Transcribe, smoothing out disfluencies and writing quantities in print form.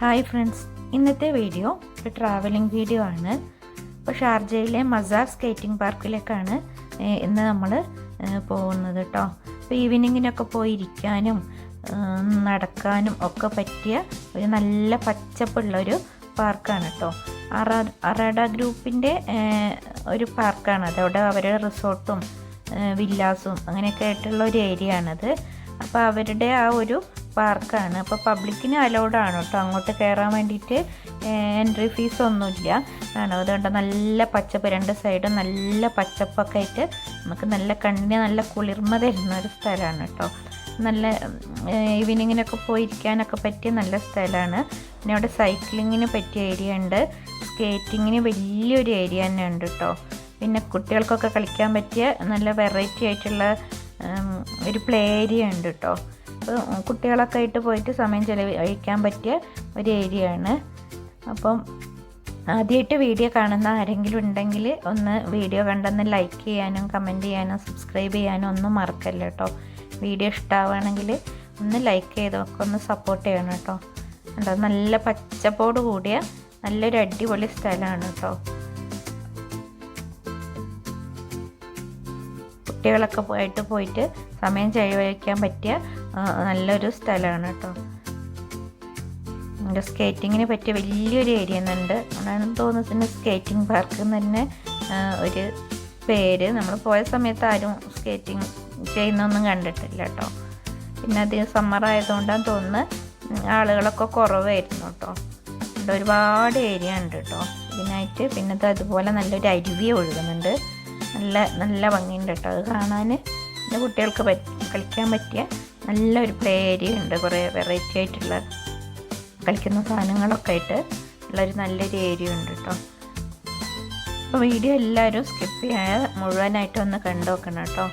Hi friends, ഇന്നത്തെ video ഒരു travelling video ആണ്. ഇപ്പോൾ ഷാർജയിലെ മസാർ സ്കേറ്റിംഗ് പാർക്കിലേക്കാണ് ഇന്ന് നമ്മൾ പോകുന്നത് കേട്ടോ. അപ്പോൾ ഈവനിങ്ങിനൊക്കെ പോയിരിക്കാനും നടക്കാനും ഒക്കെ പറ്റിയ ഒരു നല്ല പച്ചപ്പുള്ളൊരു പാർക്കാണ് കേട്ടോ. അറാഡ ഗ്രൂപ്പിൻ്റെ ഒരു പാർക്കാണത്. അവിടെ അവരുടെ റിസോർട്ടും വില്ലാസും അങ്ങനെയൊക്കെ ആയിട്ടുള്ള ഒരു ഏരിയ ആണത്. അപ്പോൾ അവരുടെ ആ ഒരു പാർക്കാണ്. അപ്പോൾ പബ്ലിക്കിന് അലൗഡാണ് കേട്ടോ അങ്ങോട്ട് കയറാൻ വേണ്ടിയിട്ട്. എൻട്രി ഫീസ് ഒന്നുമില്ല ആണ്. അതുകൊണ്ട് നല്ല പച്ചപ്പ്, രണ്ട് സൈഡും നല്ല പച്ചപ്പൊക്കെ ആയിട്ട് നമുക്ക് നല്ല കണ്ണിന് നല്ല കുളിർമ തരുന്ന ഒരു സ്ഥലമാണ് കേട്ടോ. നല്ല ഈവനിങ്ങിനൊക്കെ പോയിരിക്കാനൊക്കെ പറ്റിയ നല്ല സ്ഥലമാണ്. പിന്നെ അവിടെ സൈക്ലിങ്ങിന് പറ്റിയ ഏരിയ ഉണ്ട്, സ്കേറ്റിങ്ങിന് വലിയൊരു ഏരിയ തന്നെ ഉണ്ട് കേട്ടോ. പിന്നെ കുട്ടികൾക്കൊക്കെ കളിക്കാൻ പറ്റിയ നല്ല വെറൈറ്റി ആയിട്ടുള്ള ഒരു പ്ലേ ഏരിയ ഉണ്ട് കേട്ടോ. അപ്പോൾ കുട്ടികളൊക്കെ ആയിട്ട് പോയിട്ട് സമയം ചെലവഴിക്കാൻ പറ്റിയ ഒരു ഏരിയ ആണ്. അപ്പം ആദ്യമായിട്ട് വീഡിയോ കാണുന്ന ആരെങ്കിലും ഉണ്ടെങ്കിൽ ഒന്ന് വീഡിയോ കണ്ടെന്ന് ലൈക്ക് ചെയ്യാനും കമൻറ്റ് ചെയ്യാനും സബ്സ്ക്രൈബ് ചെയ്യാനും ഒന്നും മറക്കല്ല കേട്ടോ. വീഡിയോ ഇഷ്ടമാവുകയാണെങ്കിൽ ഒന്ന് ലൈക്ക് ചെയ്തൊക്കെ ഒന്ന് സപ്പോർട്ട് ചെയ്യണം കേട്ടോ. ഉണ്ടോ, നല്ല പച്ചപ്പോട് കൂടിയ നല്ലൊരു അടിപൊളി സ്ഥലമാണ് കേട്ടോ. കുട്ടികളൊക്കെ പോയിട്ട് സമയം ചെലവഴിക്കാൻ പറ്റിയ നല്ലൊരു സ്ഥലമാണ് കേട്ടോ. സ്കേറ്റിങ്ങിന് പറ്റിയ വലിയൊരു ഏരിയ എന്നുണ്ട്. അതാണ് തോന്നുന്നത് സ്കേറ്റിംഗ് പാർക്ക് എന്ന് തന്നെ ഒരു പേര്. നമ്മൾ പോയ സമയത്ത് ആരും സ്കേറ്റിംഗ് ചെയ്യുന്നൊന്നും കണ്ടിട്ടില്ല കേട്ടോ. പിന്നെ അത് സമ്മർ ആയതുകൊണ്ടാണ് തോന്നുന്നത് ആളുകളൊക്കെ കുറവായിരുന്നു കേട്ടോ. ഒരുപാട് ഏരിയ ഉണ്ട് കേട്ടോ ഇതിനായിട്ട്. പിന്നെ അത് അതുപോലെ നല്ലൊരു അരുവി ഒഴുകുന്നുണ്ട്. നല്ല ഭംഗിയുണ്ട് കേട്ടോ അത് കാണാൻ. പിന്നെ കുട്ടികൾക്ക് കളിക്കാൻ പറ്റിയ നല്ലൊരു പ്ലേ ഏരിയ ഉണ്ട്. കുറേ വെറൈറ്റി ആയിട്ടുള്ള കളിക്കുന്ന സാധനങ്ങളൊക്കെ ആയിട്ട് ഉള്ളൊരു നല്ലൊരു ഏരിയ ഉണ്ട് കേട്ടോ. അപ്പോൾ വീഡിയോ എല്ലാവരും സ്കിപ്പ് ചെയ്യാതെ മുഴുവനായിട്ടൊന്ന് കണ്ടു നോക്കണം കേട്ടോ.